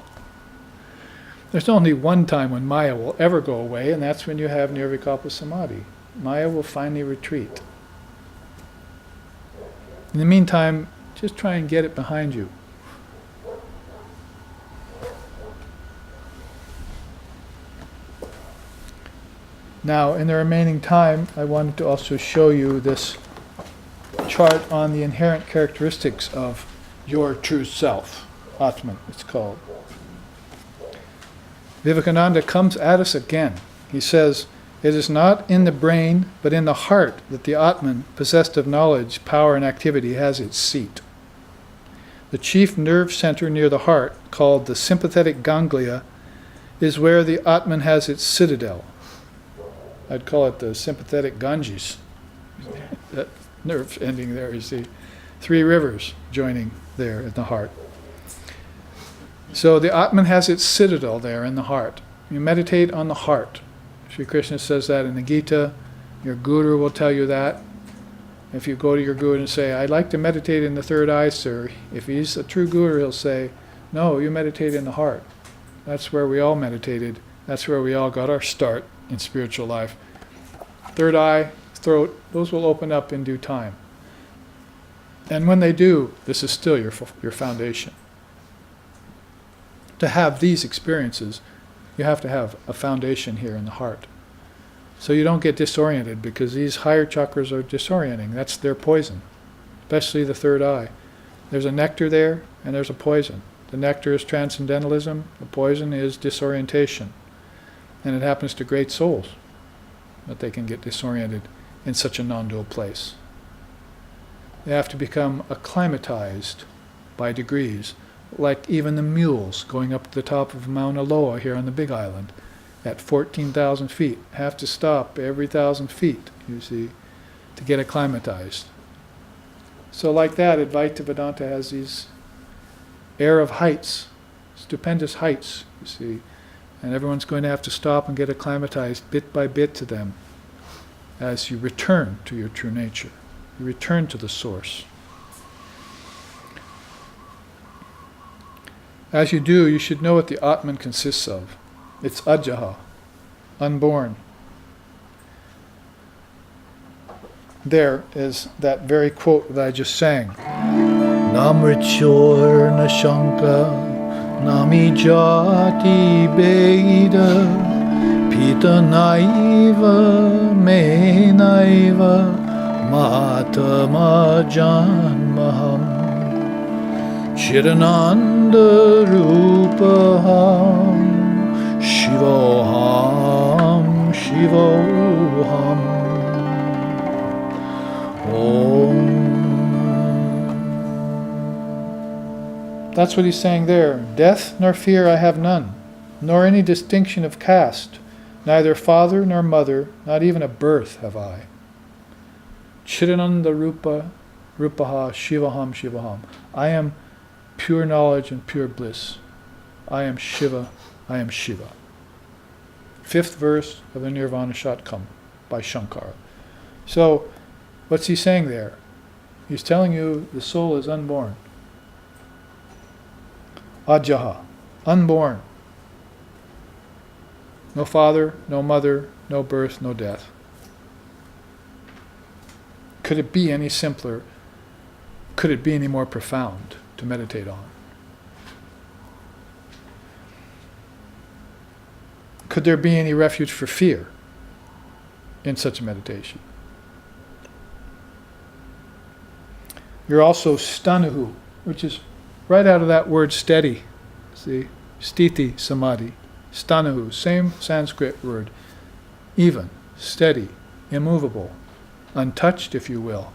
There's only one time when Maya will ever go away, and that's when you have Nirvikalpa Samadhi. Maya will finally retreat. In the meantime, just try and get it behind you. Now, in the remaining time, I wanted to also show you this chart on the inherent characteristics of your true self. Atman, it's called. Vivekananda comes at us again. He says, "It is not in the brain, but in the heart that the Atman, possessed of knowledge, power, and activity, has its seat. The chief nerve center near the heart, called the sympathetic ganglia, is where the Atman has its citadel." I'd call it the sympathetic Ganges. That nerve ending there, you see. 3 rivers joining there in the heart. So the Atman has its citadel there in the heart. You meditate on the heart. Sri Krishna says that in the Gita. Your guru will tell you that. If you go to your guru and say, "I'd like to meditate in the third eye, sir," if he's a true guru, he'll say, "No, you meditate in the heart." That's where we all meditated. That's where we all got our start in spiritual life. Third eye, throat, those will open up in due time. And when they do, this is still your foundation. To have these experiences, you have to have a foundation here in the heart. So you don't get disoriented, because these higher chakras are disorienting. That's their poison, especially the third eye. There's a nectar there, and there's a poison. The nectar is transcendentalism, the poison is disorientation. And it happens to great souls, that they can get disoriented in such a non-dual place. They have to become acclimatized by degrees, like even the mules going up to the top of Mauna Loa here on the Big Island at 14,000 feet have to stop every 1,000 feet, you see, to get acclimatized. So like that, Advaita Vedanta has these air of heights, stupendous heights, you see, and everyone's going to have to stop and get acclimatized bit by bit to them as you return to your true nature. You return to the source. As you do, you should know what the Atman consists of. It's ajjaha, unborn. There is that very quote that I just sang. Na mrityur na shanka, nami jati beda, pita naiva, me naiva, mata ma janmaham. Chidananda Rupaham Shivoham Shivoham Om. That's what he's saying there. Death nor fear I have none, nor any distinction of caste, neither father nor mother, not even a birth have I. Chidananda Rupaha Shivoham Shivoham. I am pure knowledge and pure bliss. I am Shiva, I am Shiva. 5th verse of the Nirvana Shatkam by Shankara. So, what's he saying there? He's telling you the soul is unborn. Ajjaha, unborn. No father, no mother, no birth, no death. Could it be any simpler? Could it be any more profound to meditate on? Could there be any refuge for fear in such a meditation? You're also stanuhu, which is right out of that word steady. See, sthiti samadhi, stanuhu, same Sanskrit word, even, steady, immovable, untouched, if you will.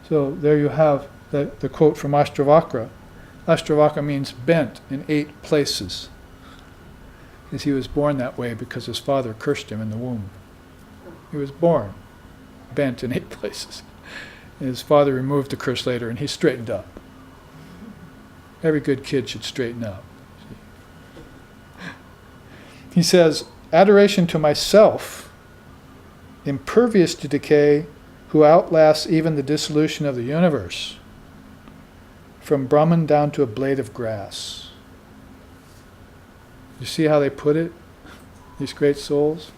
So there you have the quote from Ashtavakra. Ashtavakra means bent in 8 places. Because he was born that way because his father cursed him in the womb. He was born bent in 8 places. And his father removed the curse later and he straightened up. Every good kid should straighten up. He says, adoration to myself, impervious to decay, who outlasts even the dissolution of the universe, from Brahman down to a blade of grass. You see how they put it? These great souls?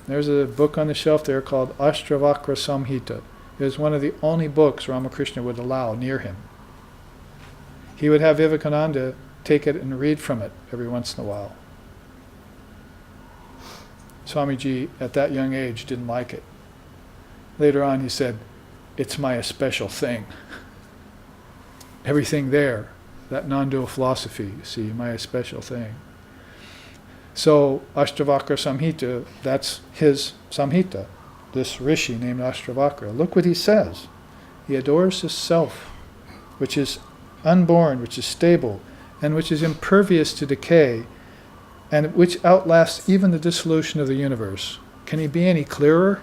There's a book on the shelf there called Ashtavakra Samhita. It was one of the only books Ramakrishna would allow near him. He would have Vivekananda take it and read from it every once in a while. Swamiji, at that young age, didn't like it. Later on, he said, it's my especial thing. Everything there, that non-dual philosophy, you see, my especial thing. So, Ashtavakra Samhita, that's his Samhita, this rishi named Ashtavakra. Look what he says. He adores his self, which is unborn, which is stable, and which is impervious to decay, and which outlasts even the dissolution of the universe. Can he be any clearer?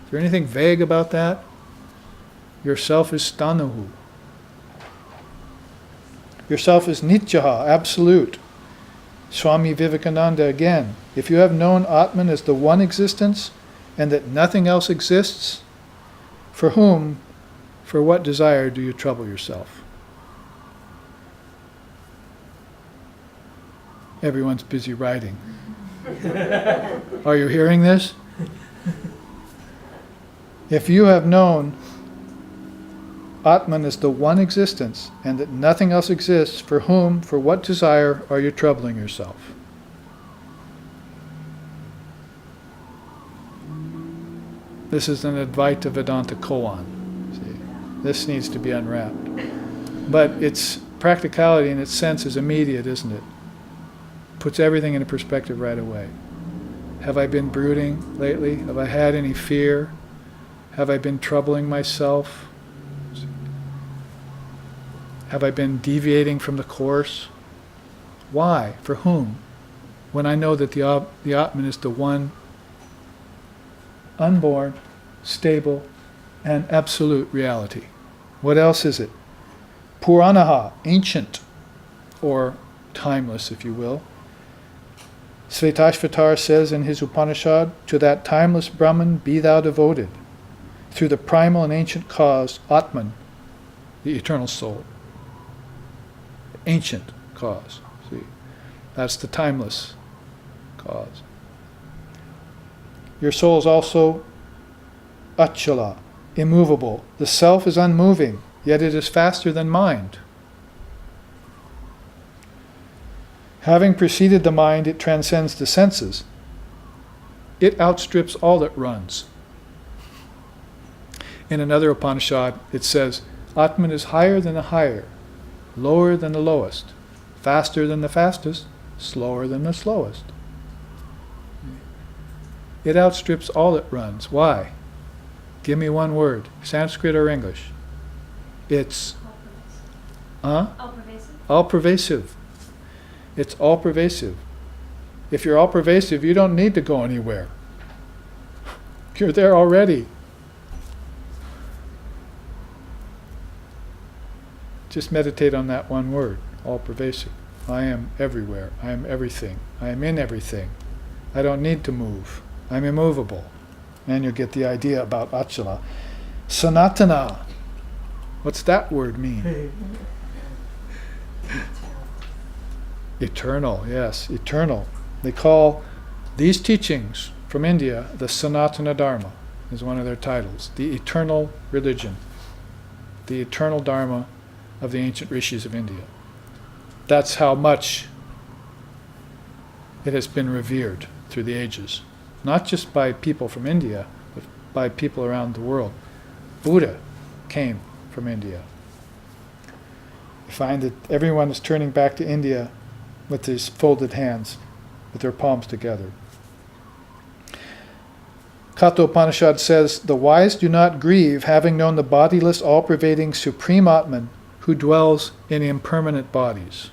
Is there anything vague about that? Yourself is stanuhu. Yourself is nityaha, absolute. Swami Vivekananda again. If you have known Atman as the one existence, and that nothing else exists, for whom, for what desire do you trouble yourself? Everyone's busy writing. Are you hearing this? If you have known Atman is the one existence, and that nothing else exists, for whom, for what desire are you troubling yourself? This is an Advaita Vedanta koan. See, this needs to be unwrapped. But its practicality in its sense is immediate, isn't it? Puts everything into perspective right away. Have I been brooding lately? Have I had any fear? Have I been troubling myself? Have I been deviating from the course? Why? For whom? When I know that the Atman is the one unborn, stable, and absolute reality. What else is it? Puranaha, ancient, or timeless, if you will. Svetashvatar says in his Upanishad, to that timeless Brahman be thou devoted, through the primal and ancient cause, Atman, the eternal soul. Ancient cause. See, that's the timeless cause. Your soul is also achala, immovable. The self is unmoving, yet it is faster than mind. Having preceded the mind, it transcends the senses. It outstrips all that runs. In another Upanishad, it says, Atman is higher than the higher, lower than the lowest, faster than the fastest, slower than the slowest. It outstrips all that runs. Why? Give me one word, Sanskrit or English. It's All-pervasive. all-pervasive. It's all-pervasive. If you're all-pervasive, you don't need to go anywhere. You're there already. Just meditate on that one word, all-pervasive. I am everywhere. I am everything. I am in everything. I don't need to move. I'm immovable. And you'll get the idea about achala. Sanatana. What's that word mean? Eternal, yes, eternal. They call these teachings from India the Sanatana Dharma, is one of their titles. The eternal religion. The eternal Dharma of the ancient rishis of India. That's how much it has been revered through the ages. Not just by people from India, but by people around the world. Buddha came from India. You find that everyone is turning back to India with these folded hands, with their palms together. Katha Upanishad says, the wise do not grieve, having known the bodiless, all-pervading, supreme Atman, who dwells in impermanent bodies.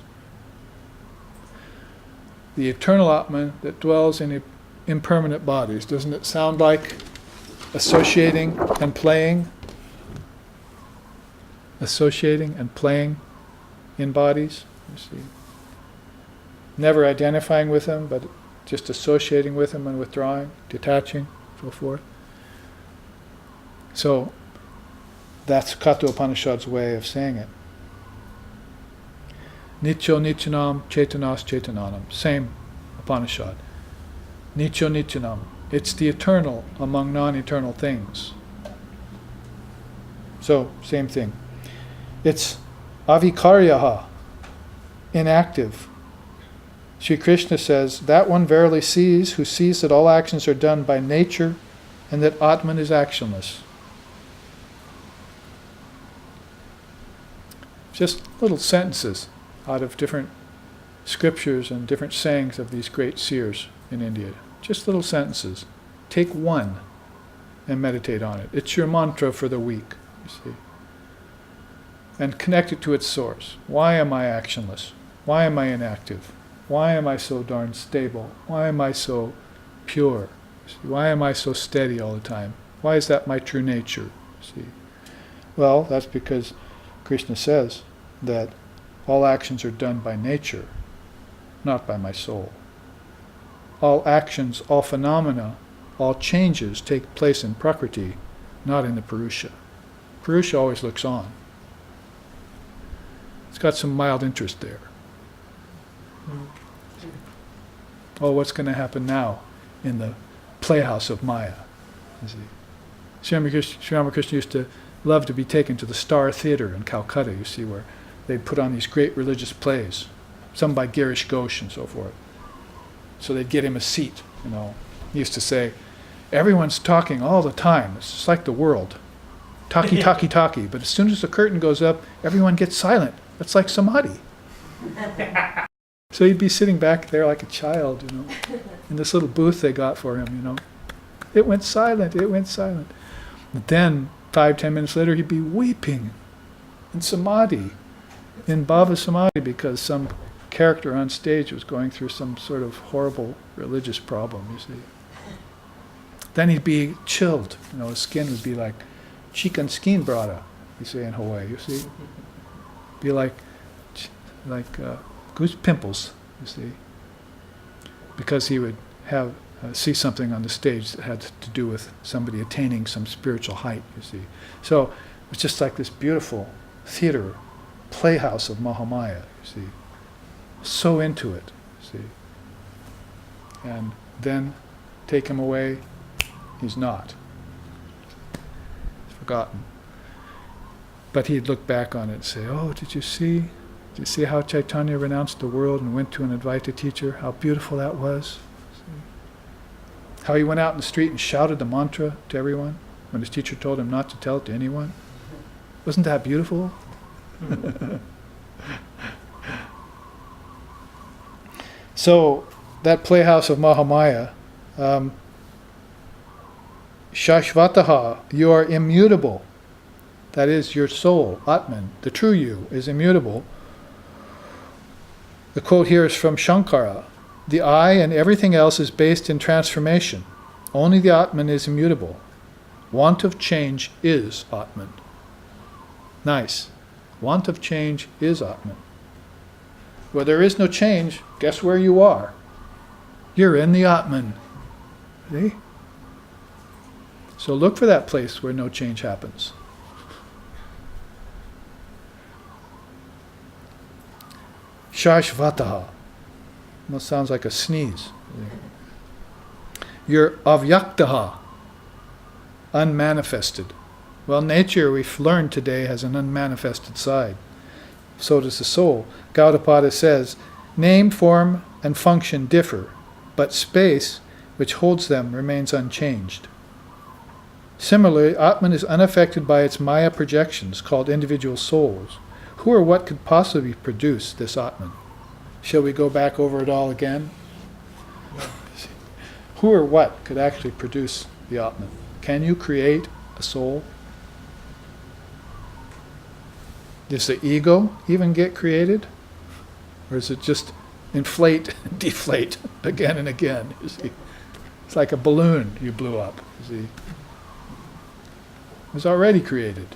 The eternal Atman that dwells in impermanent bodies. Doesn't it sound like associating and playing? Associating and playing in bodies, you see. Never identifying with him, but just associating with him and withdrawing, detaching, so forth. So that's Katha Upanishad's way of saying it. Nityo Nityanam Chetanas Chetananam. Same Upanishad. Nityo Nityanam. It's the eternal among non-eternal things. So, same thing. It's avikaryaha, inactive. Sri Krishna says, that one verily sees who sees that all actions are done by nature and that Atman is actionless. Just little sentences out of different scriptures and different sayings of these great seers in India. Just little sentences. Take one and meditate on it. It's your mantra for the week, you see. And connect it to its source. Why am I actionless? Why am I inactive? Why am I so darn stable? Why am I so pure? Why am I so steady all the time? Why is that my true nature? See? Well, that's because Krishna says that all actions are done by nature, not by my soul. All actions, all phenomena, all changes take place in Prakriti, not in the Purusha. Purusha always looks on. It's got some mild interest there. Oh, what's going to happen now in the playhouse of Maya? You see. Sri Ramakrishna used to love to be taken to the Star Theatre in Calcutta, you see, where they'd put on these great religious plays, some by Girish Ghosh and so forth. So they'd get him a seat, you know. He used to say, everyone's talking all the time. It's just like the world. Talkie, talkie, talkie. But as soon as the curtain goes up, everyone gets silent. That's like samadhi. So he'd be sitting back there like a child, you know, in this little booth they got for him, you know. It went silent, it went silent. But then, 5-10 minutes later, he'd be weeping in samadhi, in bhava samadhi, because some character on stage was going through some sort of horrible religious problem, you see. Then he'd be chilled, you know, his skin would be like chicken skin brada, you say in Hawaii, you see. Be like goose pimples, you see. Because he would have see something on the stage that had to do with somebody attaining some spiritual height, you see. So it was just like this beautiful theater, playhouse of Mahamaya, you see. So into it, you see. And then take him away, he's not. He's forgotten. But he'd look back on it and say, oh, did you see? Did you see how Chaitanya renounced the world and went to an Advaita teacher? How beautiful that was. See? How he went out in the street and shouted the mantra to everyone when his teacher told him not to tell it to anyone. Wasn't that beautiful? So, that playhouse of Mahamaya, Shashvataha, you are immutable. That is, your soul, Atman, the true you, is immutable. The quote here is from Shankara. The I and everything else is based in transformation. Only the Atman is immutable. Want of change is Atman. Nice. Want of change is Atman. Where there is no change, guess where you are? You're in the Atman. See? So look for that place where no change happens. Shashvataha. That sounds like a sneeze. You're avyaktaha, unmanifested. Well, nature, we've learned today, has an unmanifested side. So does the soul. Gaudapada says, name, form, and function differ, but space, which holds them, remains unchanged. Similarly, Atman is unaffected by its Maya projections, called individual souls. Who or what could possibly produce this Atman? Shall we go back over it all again? Who or what could actually produce the Atman? Can you create a soul? Does the ego even get created? Or is it just inflate and deflate again and again? You see? It's like a balloon you blew up. You see? It was already created.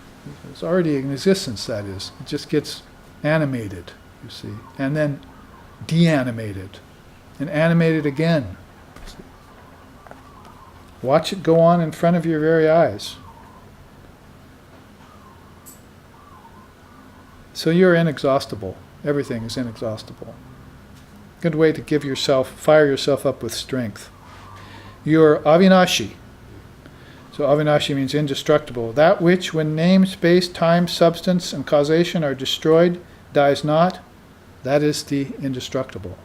It's already in existence, that is. It just gets animated, you see, and then deanimated, and animated again. Watch it go on in front of your very eyes. So you're inexhaustible. Everything is inexhaustible. Good way to fire yourself up with strength. You're avinashi. So avinashi means indestructible. That which, when name, space, time, substance, and causation are destroyed, dies not, that is the indestructible.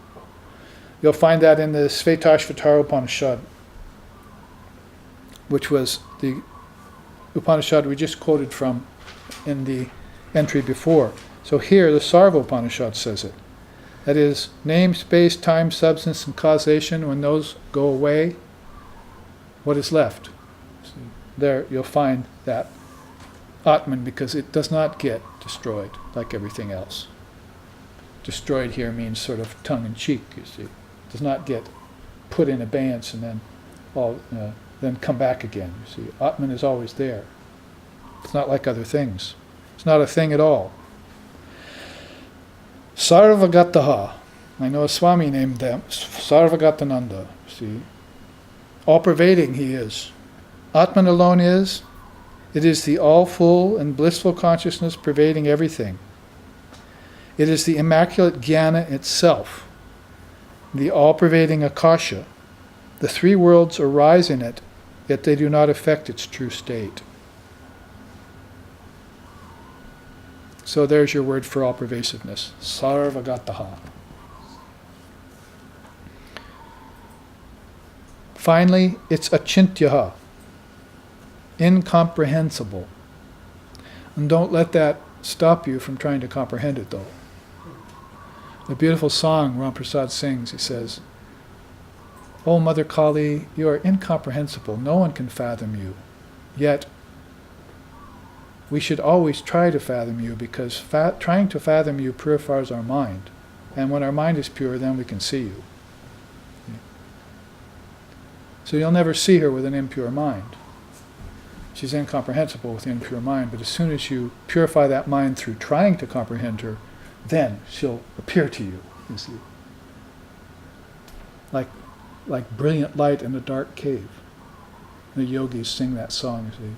You'll find that in the Svetasvatara Upanishad, which was the Upanishad we just quoted from in the entry before. So here, the Sarva Upanishad says it. That is, name, space, time, substance, and causation, when those go away, what is left? So there you'll find that Atman, because it does not get destroyed like everything else. Destroyed here means sort of tongue-in-cheek, you see. It does not get put in abeyance and then come back again, you see. Atman is always there. It's not like other things. It's not a thing at all. Sarvagataha. I know a Swami named them Sarvagatananda. See, all-pervading he is. Atman alone is. It is the all-full and blissful consciousness pervading everything. It is the immaculate jnana itself, the all-pervading akasha. The three worlds arise in it, yet they do not affect its true state. So there's your word for all-pervasiveness, sarvagataha. Finally, it's achintyaha, incomprehensible. And don't let that stop you from trying to comprehend it, though. The beautiful song Ram Prasad sings, he says, "O Mother Kali, you are incomprehensible. No one can fathom you. Yet, we should always try to fathom you, because trying to fathom you purifies our mind. And when our mind is pure, then we can see you." So you'll never see her with an impure mind. She's incomprehensible with the impure mind, but as soon as you purify that mind through trying to comprehend her, then she'll appear to you, you see. Like brilliant light in a dark cave. The yogis sing that song, you see.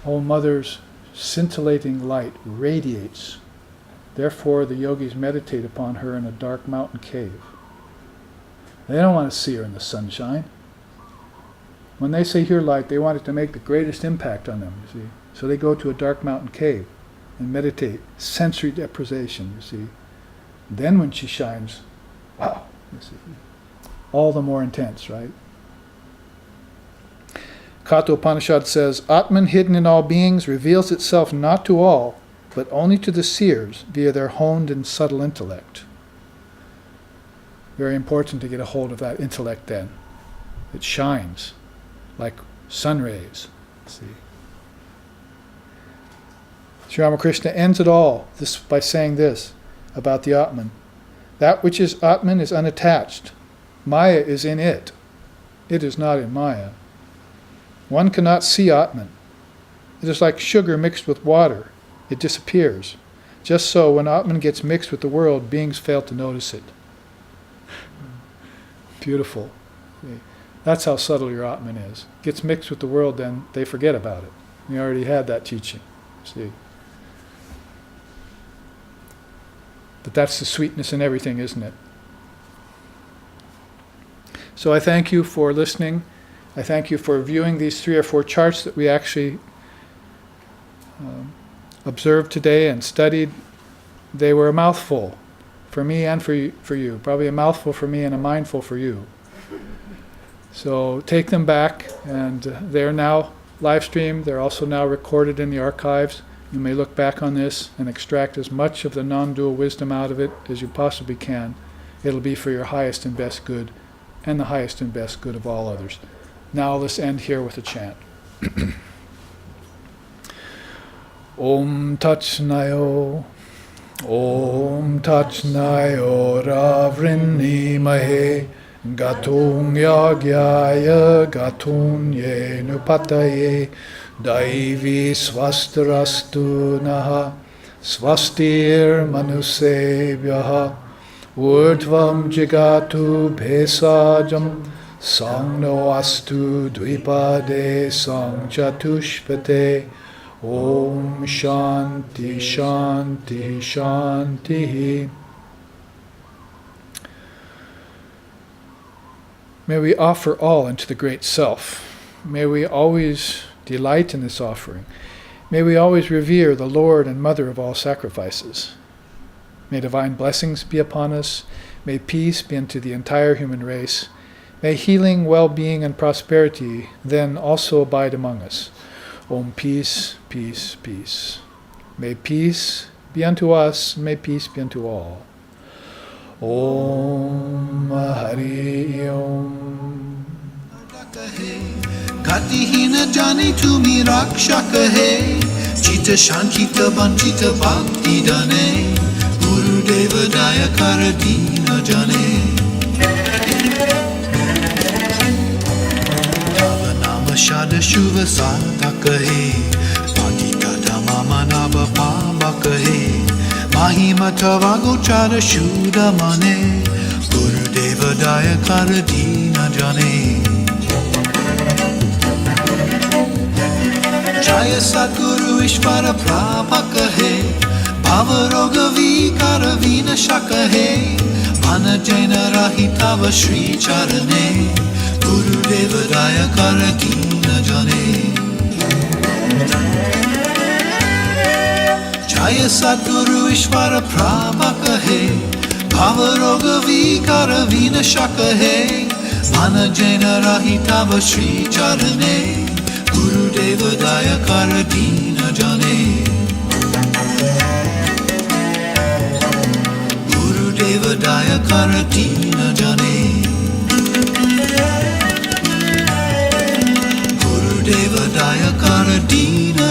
O Mother's scintillating light radiates. Therefore the yogis meditate upon her in a dark mountain cave. They don't want to see her in the sunshine. When they say your light, they want it to make the greatest impact on them, you see. So they go to a dark mountain cave and meditate, sensory deprivation, you see. Then when she shines, wow, you see, all the more intense, right? Kata Upanishad says, Atman hidden in all beings reveals itself not to all, but only to the seers via their honed and subtle intellect. Very important to get a hold of that intellect then. It shines like sun rays. See. Sri Ramakrishna ends it all by saying this about the Atman. That which is Atman is unattached. Maya is in it. It is not in Maya. One cannot see Atman. It is like sugar mixed with water. It disappears. Just so, when Atman gets mixed with the world, beings fail to notice it. Beautiful. That's how subtle your Atman is. Gets mixed with the world, then they forget about it. We already had that teaching. See. But that's the sweetness in everything, isn't it? So I thank you for listening. I thank you for viewing these 3 or 4 charts that we actually observed today and studied. They were a mouthful for me and for you. Probably a mouthful for me and a mindful for you. So take them back, and they're now live streamed. They're also now recorded in the archives. You may look back on this and extract as much of the non-dual wisdom out of it as you possibly can. It'll be for your highest and best good, and the highest and best good of all others. Now let's end here with a chant. Om Tachnayo, Om Tachnayo Ravrinni Mahe, Gatung Yagyaya Gatung Ye Nupataye, Daivi Swastarastu Naha, Swastir Manusebhyaha, Urdhvam Jigatu Bhesajam, Sangno Astu Dvipade Sang Chatushpate, Om Shanti Shanti Shanti. May we offer all into the Great Self. May we always delight in this offering. May we always revere the Lord and Mother of all sacrifices. May divine blessings be upon us. May peace be unto the entire human race. May healing, well-being, and prosperity then also abide among us. Om peace, peace, peace. May peace be unto us, and may peace be unto all. Om Hari Om. Gatihina jani tumi rakshak hai, Chita shankita banchita bhakti dane, Guru Deva daya karadina jane. Nama shada shuva sadhaka hai, Bhagita dhamma manava pavaka hai, Mahima tava gochara shuddha mane, Guru Deva daya karadina jane. Jaya Sadguru Ishvara Prabhaka hai, Bhavaroga Vikara Vina Shaka hai, Mana Jaina Rahitava Shri Charane, Guru Deva Daya Karadina Jane. Jaya Sadguru Ishvara Prabhaka hai, Bhavaroga Vikara Vina Shaka hai, Mana Jaina Rahitava Shri Charane, Guru Deva Daya Karadina Jane. Guru Deva Daya Karadina Jane. Guru Deva Daya Karadina